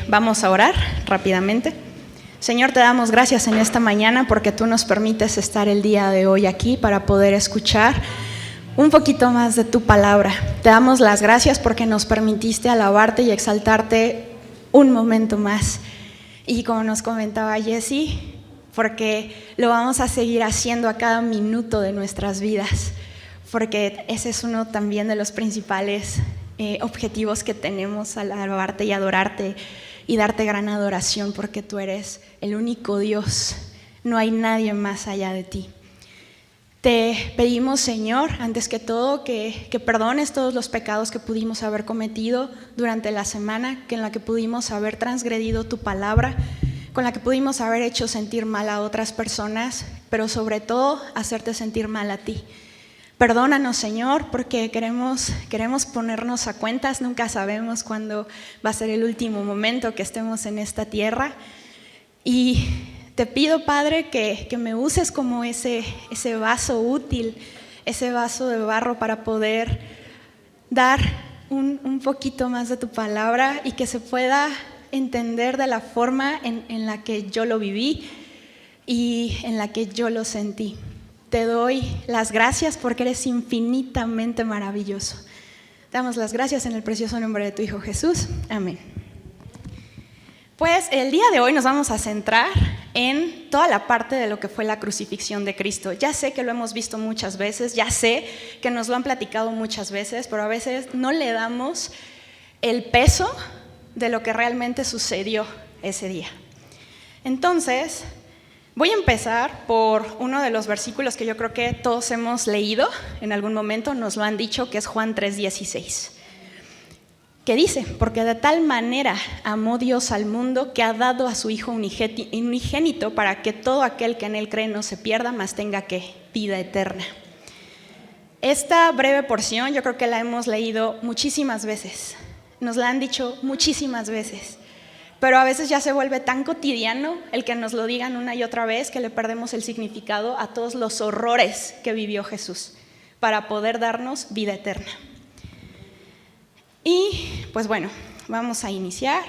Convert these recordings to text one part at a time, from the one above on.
Vamos a orar rápidamente. Señor, te damos gracias en esta mañana porque tú nos permites estar el día de hoy aquí para poder escuchar un poquito más de tu palabra. Te damos las gracias porque nos permitiste alabarte y exaltarte un momento más. Y como nos comentaba Jessie, porque lo vamos a seguir haciendo a cada minuto de nuestras vidas, porque ese es uno también de los principales objetivos que tenemos al alabarte y adorarte y darte gran adoración, porque tú eres el único Dios, no hay nadie más allá de ti. Te pedimos, Señor, antes que todo, que perdones todos los pecados que pudimos haber cometido durante la semana, en la que pudimos haber transgredido tu palabra, con la que pudimos haber hecho sentir mal a otras personas, pero sobre todo hacerte sentir mal a ti. Perdónanos, Señor, porque queremos ponernos a cuentas. Nunca sabemos cuándo va a ser el último momento que estemos en esta tierra. Y te pido, Padre, que me uses como ese vaso útil, ese vaso de barro para poder dar un poquito más de tu palabra y que se pueda entender de la forma en la que yo lo viví y en la que yo lo sentí. Te doy las gracias porque eres infinitamente maravilloso. Te damos las gracias en el precioso nombre de tu Hijo Jesús. Amén. Pues el día de hoy nos vamos a centrar en toda la parte de lo que fue la crucifixión de Cristo. Ya sé que lo hemos visto muchas veces, ya sé que nos lo han platicado muchas veces, pero a veces no le damos el peso de lo que realmente sucedió ese día. Entonces, voy a empezar por uno de los versículos que yo creo que todos hemos leído en algún momento, nos lo han dicho, que es Juan 3:16, que dice: porque de tal manera amó Dios al mundo que ha dado a su Hijo unigénito para que todo aquel que en él cree no se pierda, mas tenga ¿qué? Vida eterna. Esta breve porción yo creo que la hemos leído muchísimas veces, nos la han dicho muchísimas veces, pero a veces ya se vuelve tan cotidiano el que nos lo digan una y otra vez que le perdemos el significado a todos los horrores que vivió Jesús para poder darnos vida eterna. Y pues bueno, vamos a iniciar.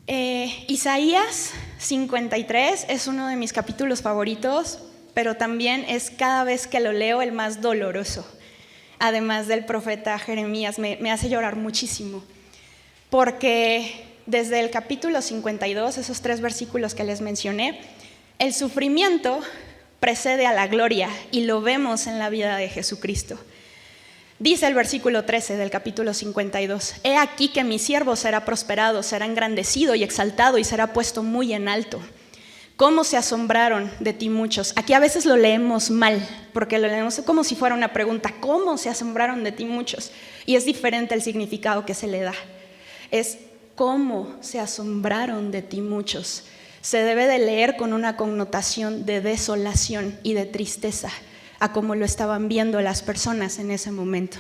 Isaías 53 es uno de mis capítulos favoritos, pero también es cada vez que lo leo el más doloroso. Además del profeta Jeremías, me hace llorar muchísimo. Porque desde el capítulo 52, esos 3 versículos que les mencioné, el sufrimiento precede a la gloria y lo vemos en la vida de Jesucristo. Dice el versículo 13 del capítulo 52: he aquí que mi siervo será prosperado, será engrandecido y exaltado y será puesto muy en alto. ¿Cómo se asombraron de ti muchos? Aquí a veces lo leemos mal, porque lo leemos como si fuera una pregunta. ¿Cómo se asombraron de ti muchos? Y es diferente el significado que se le da. Es cómo se asombraron de ti muchos. Se debe de leer con una connotación de desolación y de tristeza, a cómo lo estaban viendo las personas en ese momento.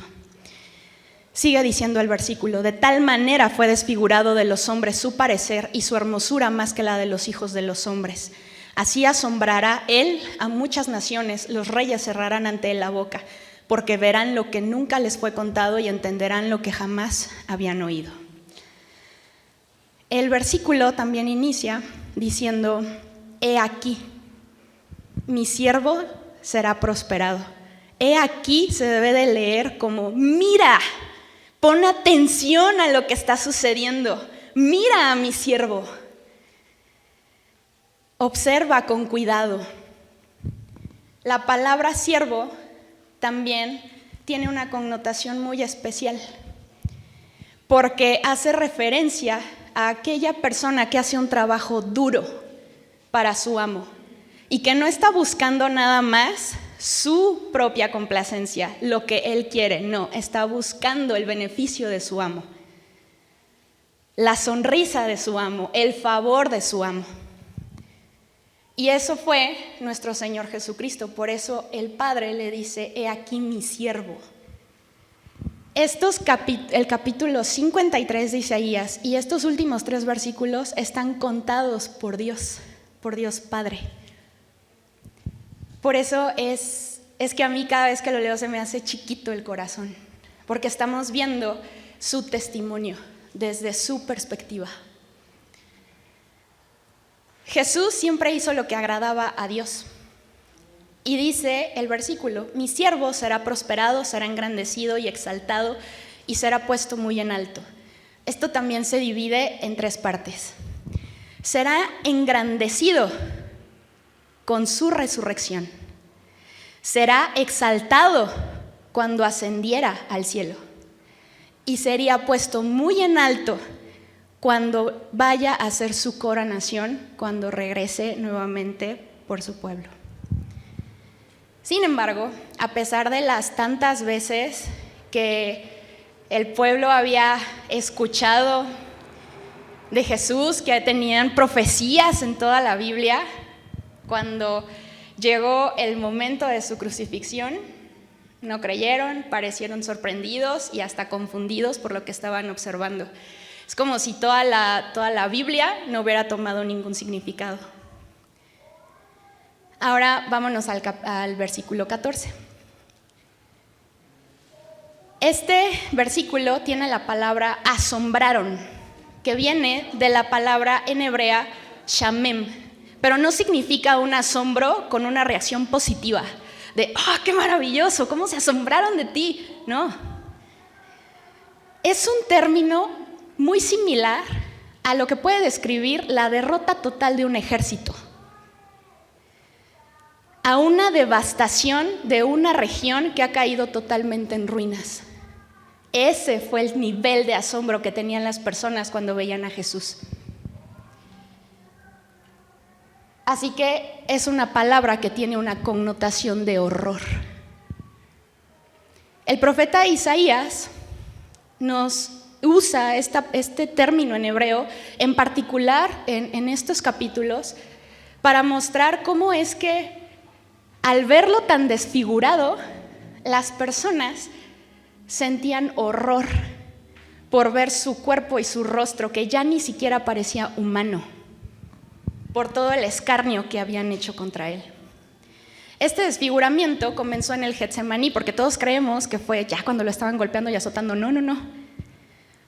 Sigue diciendo el versículo: de tal manera fue desfigurado de los hombres su parecer y su hermosura más que la de los hijos de los hombres. Así asombrará él a muchas naciones, los reyes cerrarán ante él la boca, porque verán lo que nunca les fue contado y entenderán lo que jamás habían oído. El versículo también inicia diciendo: he aquí, mi siervo será prosperado. He aquí se debe de leer como: mira, pon atención a lo que está sucediendo, mira a mi siervo, observa con cuidado. La palabra siervo también tiene una connotación muy especial, porque hace referencia a aquella persona que hace un trabajo duro para su amo y que no está buscando nada más su propia complacencia, lo que él quiere, no, está buscando el beneficio de su amo, la sonrisa de su amo, el favor de su amo. Y eso fue nuestro Señor Jesucristo. Por eso el Padre le dice: he aquí mi siervo. El capítulo 53 de Isaías y estos últimos 3 versículos están contados por Dios Padre. Por eso es que a mí cada vez que lo leo se me hace chiquito el corazón, porque estamos viendo su testimonio desde su perspectiva. Jesús siempre hizo lo que agradaba a Dios. Y dice el versículo: mi siervo será prosperado, será engrandecido y exaltado y será puesto muy en alto. Esto también se divide en 3 partes. Será engrandecido con su resurrección. Será exaltado cuando ascendiera al cielo. Y sería puesto muy en alto cuando vaya a hacer su coronación, cuando regrese nuevamente por su pueblo. Sin embargo, a pesar de las tantas veces que el pueblo había escuchado de Jesús, que tenían profecías en toda la Biblia, cuando llegó el momento de su crucifixión, no creyeron, parecieron sorprendidos y hasta confundidos por lo que estaban observando. Es como si toda la Biblia no hubiera tomado ningún significado. Ahora vámonos al versículo 14. Este versículo tiene la palabra asombraron, que viene de la palabra en hebrea shamem, pero no significa un asombro con una reacción positiva, de ¡ah, qué maravilloso! ¿Cómo se asombraron de ti? No. Es un término muy similar a lo que puede describir la derrota total de un ejército, a una devastación de una región que ha caído totalmente en ruinas. Ese fue el nivel de asombro que tenían las personas cuando veían a Jesús. Así que es una palabra que tiene una connotación de horror. El profeta Isaías nos usa este término en hebreo, en particular en estos capítulos, para mostrar cómo es que al verlo tan desfigurado, las personas sentían horror por ver su cuerpo y su rostro, que ya ni siquiera parecía humano, por todo el escarnio que habían hecho contra él. Este desfiguramiento comenzó en el Getsemaní, porque todos creemos que fue ya cuando lo estaban golpeando y azotando. No.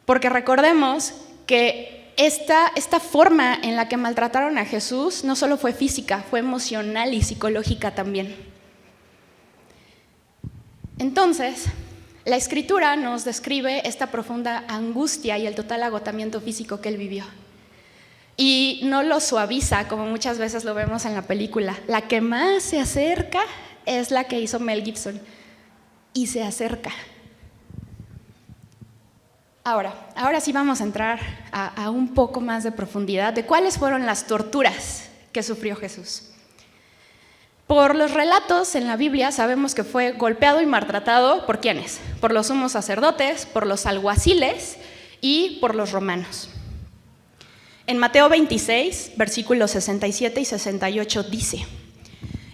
Porque recordemos que esta forma en la que maltrataron a Jesús no solo fue física, fue emocional y psicológica también. Entonces, la Escritura nos describe esta profunda angustia y el total agotamiento físico que él vivió. Y no lo suaviza, como muchas veces lo vemos en la película. La que más se acerca es la que hizo Mel Gibson, y se acerca. Ahora sí vamos a entrar a un poco más de profundidad de cuáles fueron las torturas que sufrió Jesús. Por los relatos en la Biblia sabemos que fue golpeado y maltratado ¿por quiénes? Por los sumos sacerdotes, por los alguaciles y por los romanos. En Mateo 26, versículos 67 y 68 dice: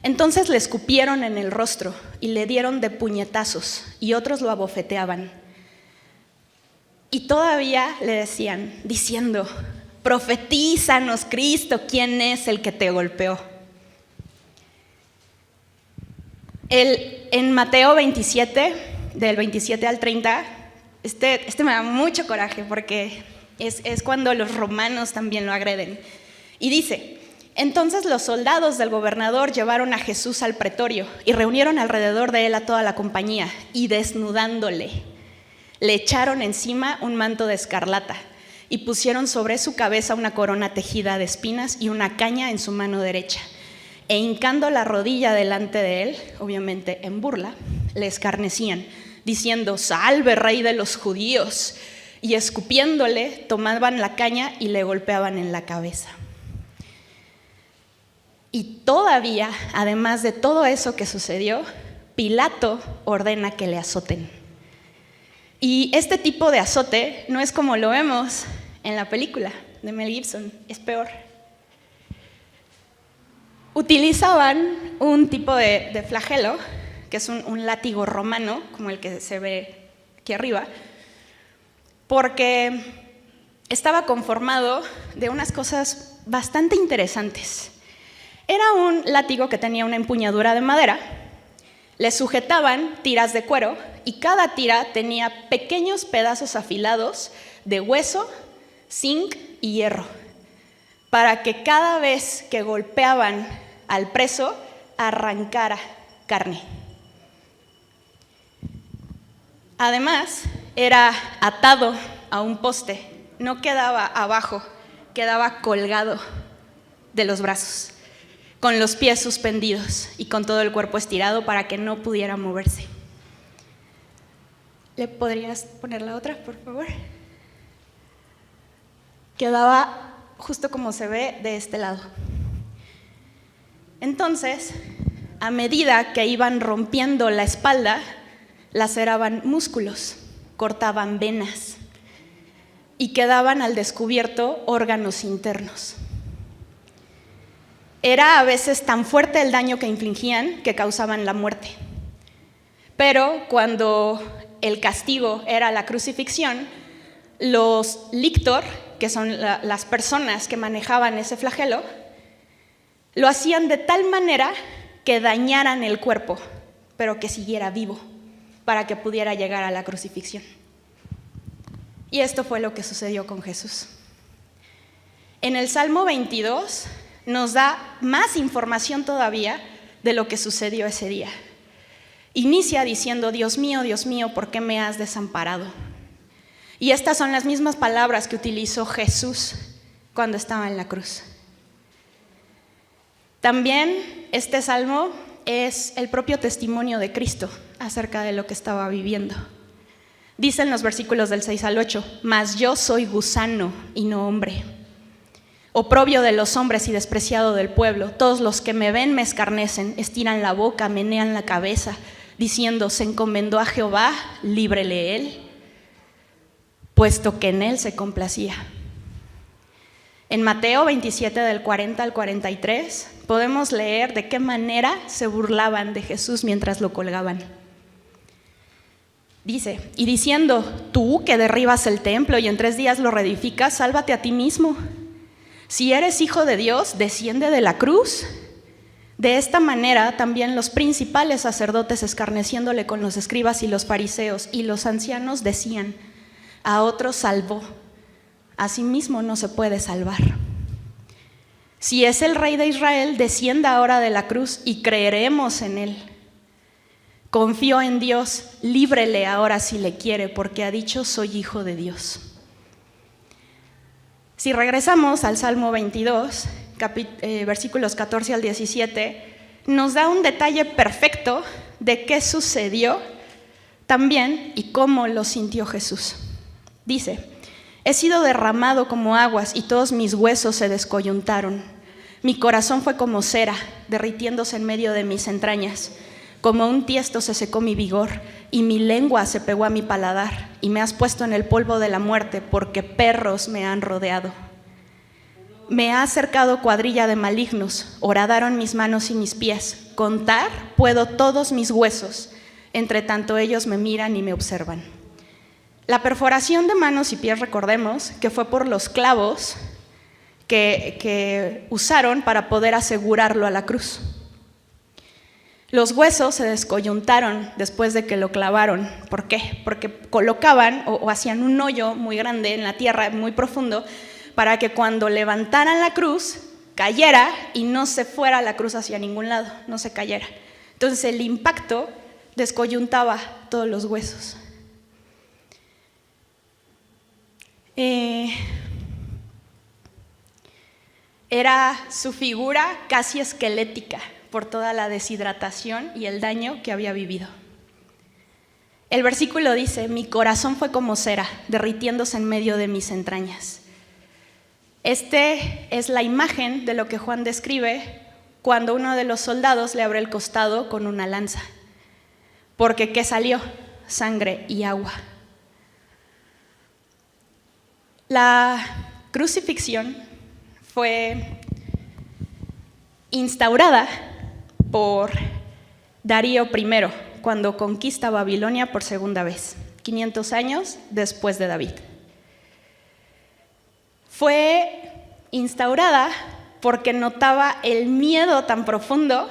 entonces le escupieron en el rostro y le dieron de puñetazos y otros lo abofeteaban. Y todavía le decían, diciendo: profetízanos, Cristo, ¿quién es el que te golpeó? En Mateo 27, del 27 al 30, este me da mucho coraje porque es cuando los romanos también lo agreden. Y dice: entonces los soldados del gobernador llevaron a Jesús al pretorio y reunieron alrededor de él a toda la compañía, y desnudándole, le echaron encima un manto de escarlata y pusieron sobre su cabeza una corona tejida de espinas y una caña en su mano derecha. E hincando la rodilla delante de él, obviamente en burla, le escarnecían, diciendo: salve, rey de los judíos. Y escupiéndole, tomaban la caña y le golpeaban en la cabeza. Y todavía, además de todo eso que sucedió, Pilato ordena que le azoten. Y este tipo de azote no es como lo vemos en la película de Mel Gibson, es peor. Utilizaban un tipo de flagelo, que es un látigo romano, como el que se ve aquí arriba, porque estaba conformado de unas cosas bastante interesantes. Era un látigo que tenía una empuñadura de madera, le sujetaban tiras de cuero y cada tira tenía pequeños pedazos afilados de hueso, zinc y hierro, para que cada vez que golpeaban al preso arrancara carne. Además, era atado a un poste, no quedaba abajo, quedaba colgado de los brazos, con los pies suspendidos y con todo el cuerpo estirado para que no pudiera moverse. ¿Le podrías poner la otra, por favor? Quedaba justo como se ve de este lado. Entonces, a medida que iban rompiendo la espalda, laceraban músculos, cortaban venas y quedaban al descubierto órganos internos. Era a veces tan fuerte el daño que infligían que causaban la muerte. Pero cuando el castigo era la crucifixión, los lictor, que son las personas que manejaban ese flagelo, lo hacían de tal manera que dañaran el cuerpo, pero que siguiera vivo, para que pudiera llegar a la crucifixión. Y esto fue lo que sucedió con Jesús. En el Salmo 22 nos da más información todavía de lo que sucedió ese día. Inicia diciendo: Dios mío, ¿por qué me has desamparado? Y estas son las mismas palabras que utilizó Jesús cuando estaba en la cruz. También este salmo es el propio testimonio de Cristo acerca de lo que estaba viviendo. Dicen los versículos del 6 al 8: mas yo soy gusano y no hombre, oprobio de los hombres y despreciado del pueblo. Todos los que me ven me escarnecen, estiran la boca, menean la cabeza, diciendo: se encomendó a Jehová, líbrele él, puesto que en él se complacía. En Mateo 27, del 40 al 43, podemos leer de qué manera se burlaban de Jesús mientras lo colgaban. Dice: y diciendo: tú que derribas el templo y en 3 días lo reedificas, sálvate a ti mismo. Si eres hijo de Dios, desciende de la cruz. De esta manera también los principales sacerdotes, escarneciéndole con los escribas y los fariseos y los ancianos, decían: a otro salvó, a sí mismo no se puede salvar. Si es el Rey de Israel, descienda ahora de la cruz y creeremos en él. Confío en Dios, líbrele ahora si le quiere, porque ha dicho: soy hijo de Dios. Si regresamos al Salmo 22, versículos 14 al 17, nos da un detalle perfecto de qué sucedió también y cómo lo sintió Jesús. Dice: he sido derramado como aguas y todos mis huesos se descoyuntaron. Mi corazón fue como cera, derritiéndose en medio de mis entrañas. Como un tiesto se secó mi vigor y mi lengua se pegó a mi paladar. Y me has puesto en el polvo de la muerte, porque perros me han rodeado. Me ha cercado cuadrilla de malignos, horadaron mis manos y mis pies. Contar puedo todos mis huesos, entre tanto ellos me miran y me observan. La perforación de manos y pies, recordemos que fue por los clavos que usaron para poder asegurarlo a la cruz. Los huesos se descoyuntaron después de que lo clavaron. ¿Por qué? Porque colocaban o hacían un hoyo muy grande en la tierra, muy profundo, para que cuando levantaran la cruz cayera y no se fuera la cruz hacia ningún lado, no se cayera. Entonces el impacto descoyuntaba todos los huesos. Era su figura casi esquelética por toda la deshidratación y el daño que había vivido. El versículo dice: mi corazón fue como cera, derritiéndose en medio de mis entrañas. Este es la imagen de lo que Juan describe cuando uno de los soldados le abre el costado con una lanza. Porque ¿qué salió? Sangre y agua. La crucifixión fue instaurada por Darío I cuando conquista Babilonia por segunda vez, 500 años después de David. Fue instaurada porque notaba el miedo tan profundo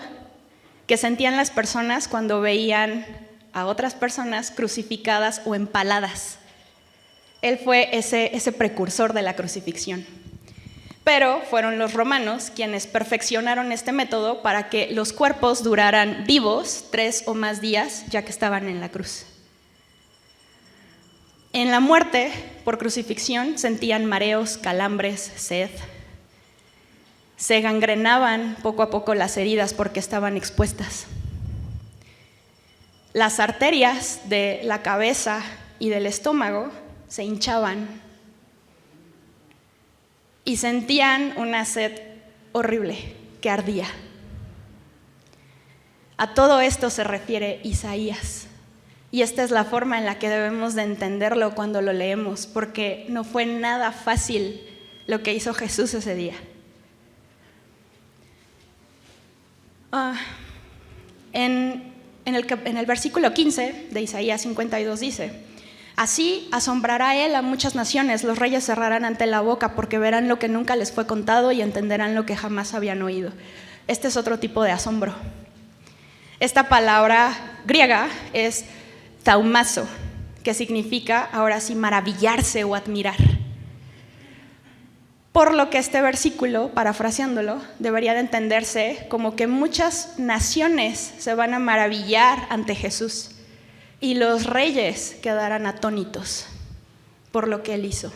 que sentían las personas cuando veían a otras personas crucificadas o empaladas. Él fue ese precursor de la crucifixión. Pero fueron los romanos quienes perfeccionaron este método para que los cuerpos duraran vivos 3 o más días, ya que estaban en la cruz. En la muerte por crucifixión sentían mareos, calambres, sed. Se gangrenaban poco a poco las heridas porque estaban expuestas. Las arterias de la cabeza y del estómago se hinchaban y sentían una sed horrible que ardía. A todo esto se refiere Isaías. Y esta es la forma en la que debemos de entenderlo cuando lo leemos, porque no fue nada fácil lo que hizo Jesús ese día. En el versículo 15 de Isaías 52 dice: así asombrará él a muchas naciones, los reyes cerrarán ante la boca porque verán lo que nunca les fue contado y entenderán lo que jamás habían oído. Este es otro tipo de asombro. Esta palabra griega es thaumazo, que significa ahora sí maravillarse o admirar. Por lo que este versículo, parafraseándolo, debería de entenderse como que muchas naciones se van a maravillar ante Jesús y los reyes quedarán atónitos por lo que él hizo.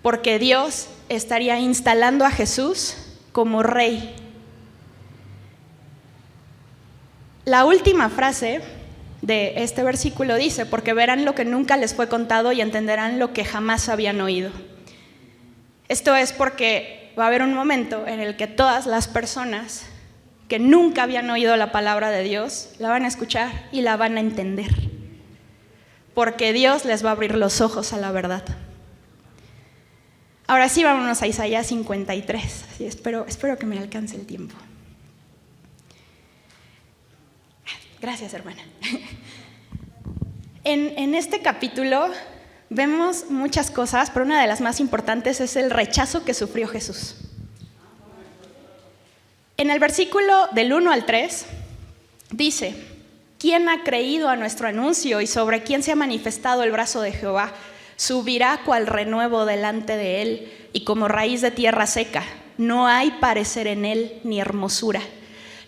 Porque Dios estaría instalando a Jesús como rey. La última frase de este versículo dice: porque verán lo que nunca les fue contado y entenderán lo que jamás habían oído. Esto es porque va a haber un momento en el que todas las personas que nunca habían oído la palabra de Dios la van a escuchar y la van a entender, porque Dios les va a abrir los ojos a la verdad. Ahora sí, vámonos a Isaías 53. Así espero que me alcance el tiempo. Gracias, hermana. En este capítulo vemos muchas cosas, pero una de las más importantes es el rechazo que sufrió Jesús. En el versículo del 1 al 3 dice: ¿quién ha creído a nuestro anuncio y sobre quién se ha manifestado el brazo de Jehová? Subirá cual renuevo delante de él y como raíz de tierra seca. No hay parecer en él ni hermosura.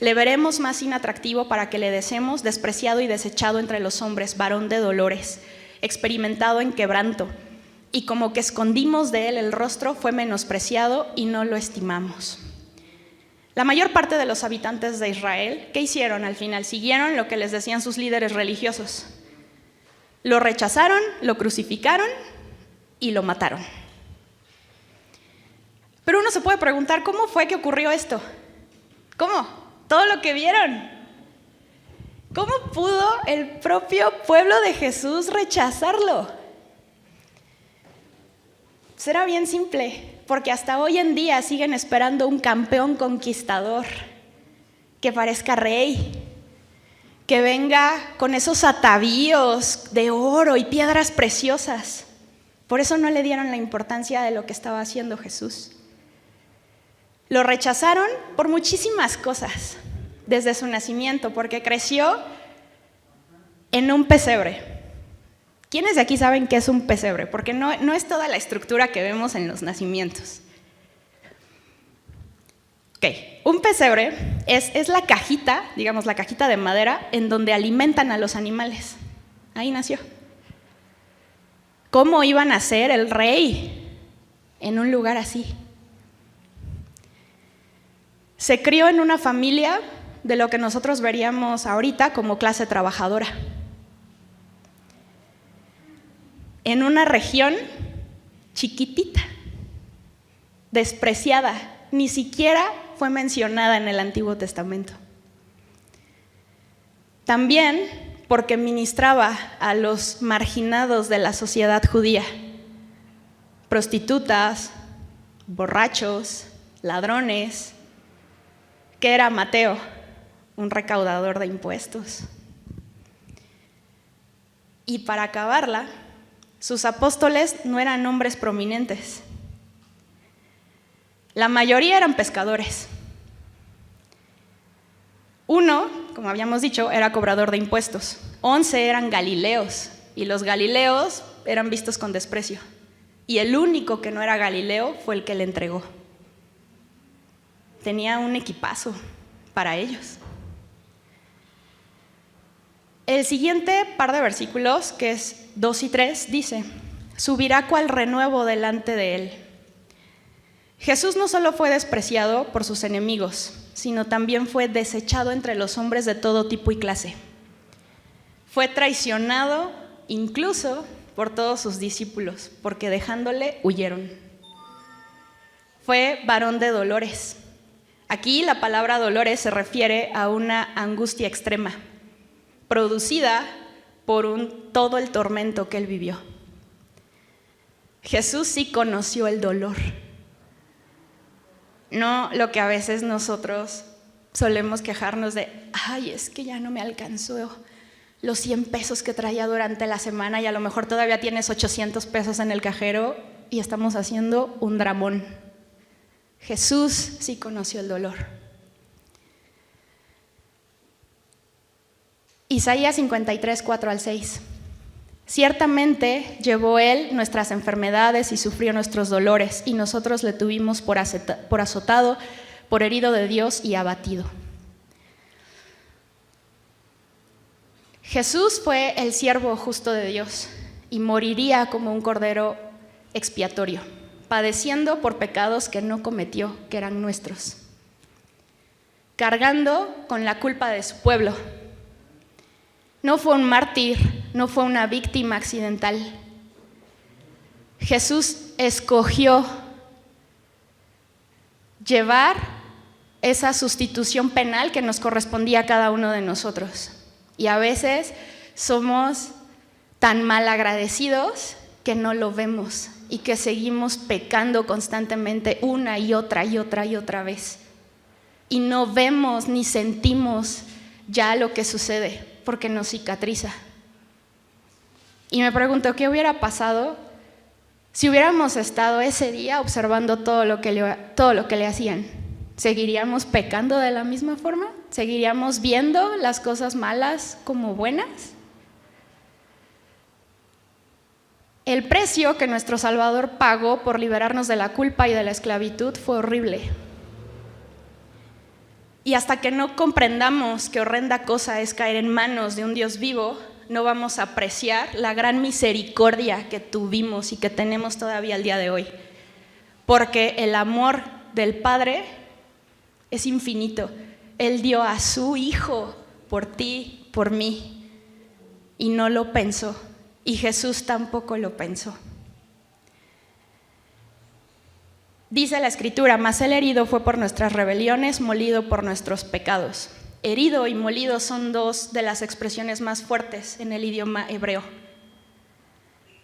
Le veremos más inatractivo para que le deseemos, despreciado y desechado entre los hombres, varón de dolores, experimentado en quebranto, y como que escondimos de él el rostro, fue menospreciado y no lo estimamos. La mayor parte de los habitantes de Israel, ¿qué hicieron al final? Siguieron lo que les decían sus líderes religiosos. Lo rechazaron, lo crucificaron y lo mataron. Pero uno se puede preguntar, ¿cómo fue que ocurrió esto? ¿Cómo? Todo lo que vieron. ¿Cómo pudo el propio pueblo de Jesús rechazarlo? Será bien simple, porque hasta hoy en día siguen esperando un campeón conquistador que parezca rey, que venga con esos atavíos de oro y piedras preciosas. Por eso no le dieron la importancia de lo que estaba haciendo Jesús. Lo rechazaron por muchísimas cosas desde su nacimiento, porque creció en un pesebre. ¿Quiénes de aquí saben qué es un pesebre? Porque no es toda la estructura que vemos en los nacimientos. Un pesebre es la cajita, digamos la cajita de madera, en donde alimentan a los animales. Ahí nació. ¿Cómo iba a nacer el rey en un lugar así? Se crió en una familia de lo que nosotros veríamos ahorita como clase trabajadora. En una región chiquitita, despreciada, ni siquiera fue mencionada en el Antiguo Testamento. También porque ministraba a los marginados de la sociedad judía, prostitutas, borrachos, ladrones, que era Mateo, un recaudador de impuestos. Y para acabarla, sus apóstoles no eran hombres prominentes. La mayoría eran pescadores. Uno, como habíamos dicho, era cobrador de impuestos. 11 eran galileos y los galileos eran vistos con desprecio. Y el único que no era Galileo fue el que le entregó. Tenía un equipazo para ellos. El siguiente par de versículos, que es 2 y 3, dice: subirá cual renuevo delante de él. Jesús no solo fue despreciado por sus enemigos, sino también fue desechado entre los hombres de todo tipo y clase. Fue traicionado incluso por todos sus discípulos, porque dejándole huyeron. Fue varón de dolores. Aquí la palabra dolores se refiere a una angustia extrema, producida por todo el tormento que él vivió. Jesús sí conoció el dolor, no lo que a veces nosotros solemos quejarnos de: ay, es que ya no me alcanzó los 100 pesos que traía durante la semana y a lo mejor todavía tienes 800 pesos en el cajero y estamos haciendo un dramón. Jesús sí conoció el dolor. Isaías 53, 4 al 6. Ciertamente llevó él nuestras enfermedades y sufrió nuestros dolores, y nosotros le tuvimos por azotado, por herido de Dios y abatido. Jesús fue el siervo justo de Dios y moriría como un cordero expiatorio, padeciendo por pecados que no cometió, que eran nuestros, cargando con la culpa de su pueblo. No fue un mártir, no fue una víctima accidental. Jesús escogió llevar esa sustitución penal que nos correspondía a cada uno de nosotros. Y a veces somos tan mal agradecidos que no lo vemos y que seguimos pecando constantemente una y otra y otra y otra vez. Y no vemos ni sentimos ya lo que sucede porque nos cicatriza. Y me pregunto, ¿qué hubiera pasado si hubiéramos estado ese día observando todo lo que le hacían? ¿Seguiríamos pecando de la misma forma? ¿Seguiríamos viendo las cosas malas como buenas? El precio que nuestro Salvador pagó por liberarnos de la culpa y de la esclavitud fue horrible. Y hasta que no comprendamos qué horrenda cosa es caer en manos de un Dios vivo, no vamos a apreciar la gran misericordia que tuvimos y que tenemos todavía al día de hoy. Porque el amor del Padre es infinito. Él dio a su Hijo por ti, por mí, y no lo pensó. Y Jesús tampoco lo pensó. Dice la Escritura: mas el herido fue por nuestras rebeliones, molido por nuestros pecados. Herido y molido son dos de las expresiones más fuertes en el idioma hebreo,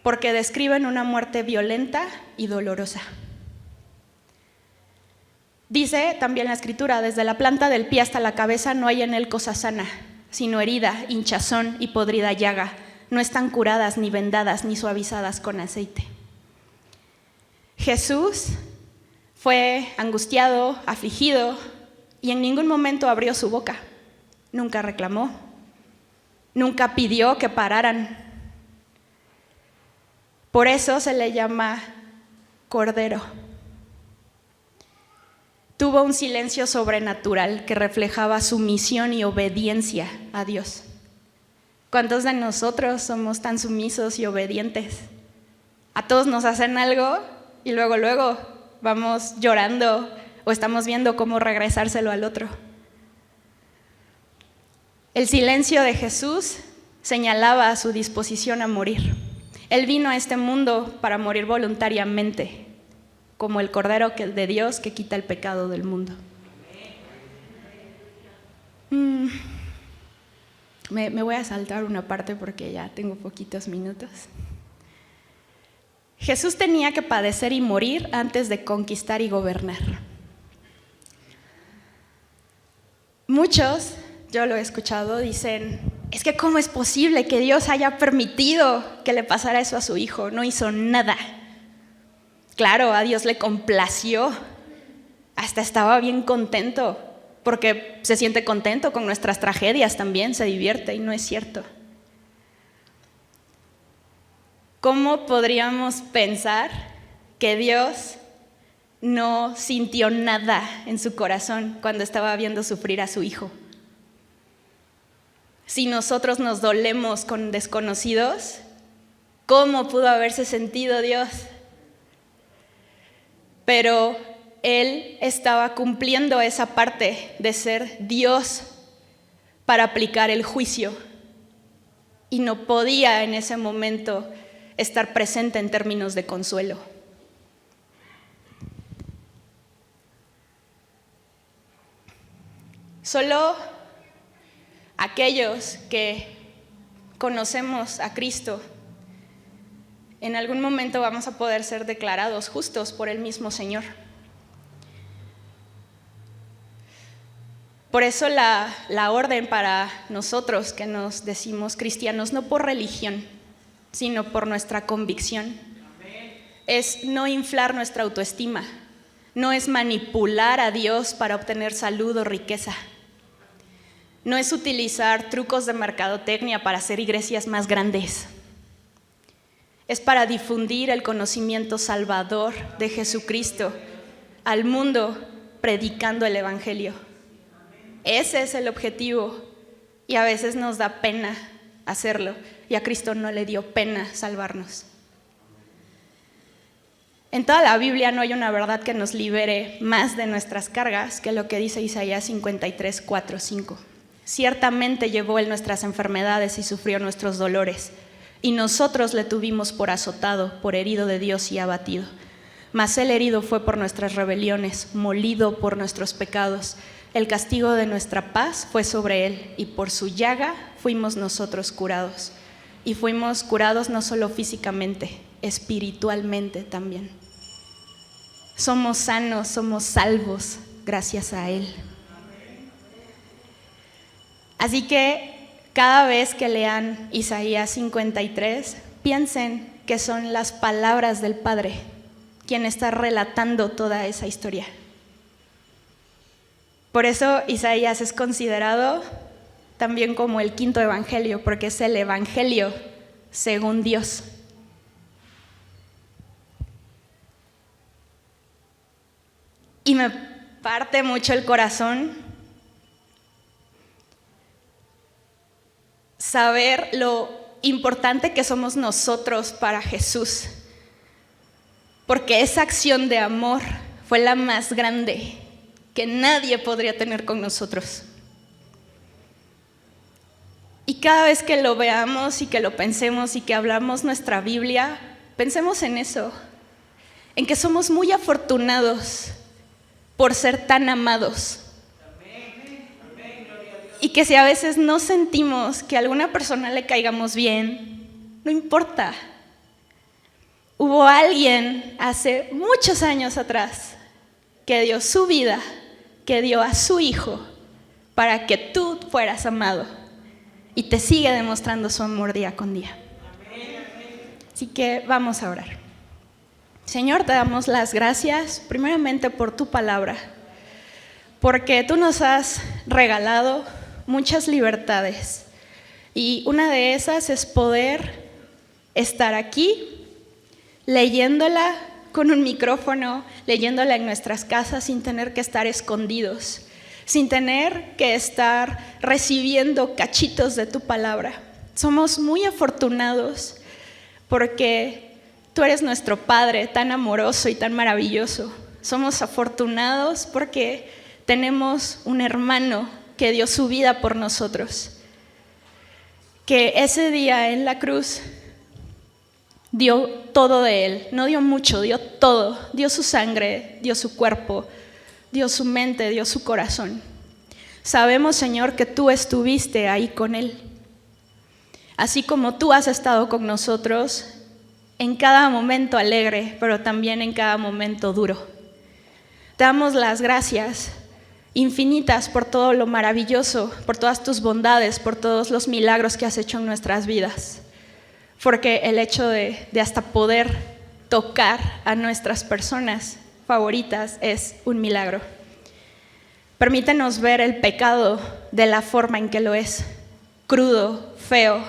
porque describen una muerte violenta y dolorosa. Dice también la Escritura: desde la planta del pie hasta la cabeza no hay en él cosa sana, sino herida, hinchazón y podrida llaga. No están curadas, ni vendadas, ni suavizadas con aceite. Jesús fue angustiado, afligido, y en ningún momento abrió su boca. Nunca reclamó, nunca pidió que pararan. Por eso se le llama Cordero. Tuvo un silencio sobrenatural que reflejaba sumisión y obediencia a Dios. ¿Cuántos de nosotros somos tan sumisos y obedientes? A todos nos hacen algo y luego vamos llorando o estamos viendo cómo regresárselo al otro. El silencio de Jesús señalaba su disposición a morir. Él vino a este mundo para morir voluntariamente, como el Cordero de Dios que quita el pecado del mundo. Me voy a saltar una parte porque ya tengo poquitos minutos. Jesús tenía que padecer y morir antes de conquistar y gobernar. Muchos, yo lo he escuchado, dicen: es que ¿cómo es posible que Dios haya permitido que le pasara eso a su hijo? No hizo nada. Claro, a Dios le complació, hasta estaba bien contento, porque se siente contento con nuestras tragedias también, se divierte, y no es cierto. ¿cómo podríamos pensar que Dios no sintió nada en su corazón cuando estaba viendo sufrir a su hijo? Si nosotros nos dolemos con desconocidos, ¿cómo pudo haberse sentido Dios? Pero Él estaba cumpliendo esa parte de ser Dios para aplicar el juicio y no podía en ese momento estar presente en términos de consuelo. Solo aquellos que conocemos a Cristo, en algún momento vamos a poder ser declarados justos por el mismo Señor. Por eso la orden para nosotros que nos decimos cristianos, no por religión, sino por nuestra convicción, es no inflar nuestra autoestima, no es manipular a Dios para obtener salud o riqueza. No es utilizar trucos de mercadotecnia para hacer iglesias más grandes. Es para difundir el conocimiento salvador de Jesucristo al mundo predicando el Evangelio. Ese es el objetivo y a veces nos da pena hacerlo y a Cristo no le dio pena salvarnos. En toda la Biblia no hay una verdad que nos libere más de nuestras cargas que lo que dice Isaías 53, 4, 5. Ciertamente llevó Él nuestras enfermedades y sufrió nuestros dolores, y nosotros le tuvimos por azotado, por herido de Dios y abatido. Mas Él herido fue por nuestras rebeliones, molido por nuestros pecados. El castigo de nuestra paz fue sobre Él, y por su llaga fuimos nosotros curados. Y fuimos curados no solo físicamente, espiritualmente también. Somos sanos, somos salvos gracias a Él. Así que cada vez que lean Isaías 53, piensen que son las palabras del Padre quien está relatando toda esa historia. Por eso Isaías es considerado también como el quinto evangelio, porque es el evangelio según Dios. Y me parte mucho el corazón saber lo importante que somos nosotros para Jesús, porque esa acción de amor fue la más grande que nadie podría tener con nosotros. Y cada vez que lo veamos y que lo pensemos y que hablamos nuestra Biblia, pensemos en eso, en que somos muy afortunados por ser tan amados. Y que si a veces no sentimos que a alguna persona le caigamos bien, no importa. Hubo alguien hace muchos años atrás que dio su vida, que dio a su hijo para que tú fueras amado y te sigue demostrando su amor día con día. Así que vamos a orar. Señor, te damos las gracias primeramente por tu palabra, porque tú nos has regalado muchas libertades y una de esas es poder estar aquí leyéndola con un micrófono, leyéndola en nuestras casas sin tener que estar escondidos, sin tener que estar recibiendo cachitos de tu palabra. Somos muy afortunados porque tú eres nuestro Padre tan amoroso y tan maravilloso. Somos afortunados porque tenemos un hermano que dio su vida por nosotros, que ese día en la cruz dio todo de Él, no dio mucho, dio todo, dio su sangre, dio su cuerpo, dio su mente, dio su corazón. Sabemos, Señor, que tú estuviste ahí con Él, así como tú has estado con nosotros en cada momento alegre, pero también en cada momento duro. Te damos las gracias infinitas por todo lo maravilloso, por todas tus bondades, por todos los milagros que has hecho en nuestras vidas. Porque el hecho de hasta poder tocar a nuestras personas favoritas es un milagro. Permítenos ver el pecado de la forma en que lo es, crudo, feo,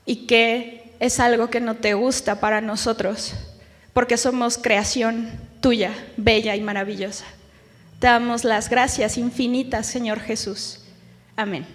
y que es algo que no te gusta para nosotros, porque somos creación tuya, bella y maravillosa. Te damos las gracias infinitas, Señor Jesús. Amén.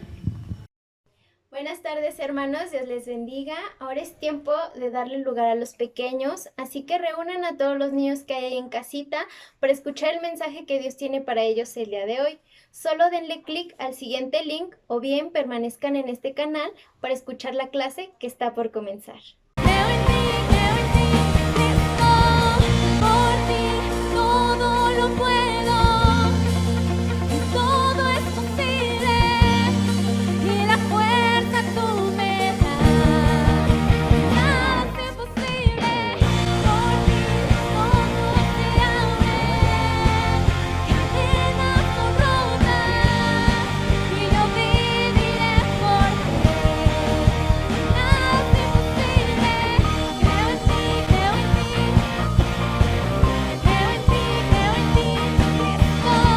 Buenas tardes, hermanos, Dios les bendiga. Ahora es tiempo de darle lugar a los pequeños, así que reúnan a todos los niños que hay ahí en casita para escuchar el mensaje que Dios tiene para ellos el día de hoy. Solo denle clic al siguiente link o bien permanezcan en este canal para escuchar la clase que está por comenzar. Creo en ti, Cristo, por ti todo lo puedo.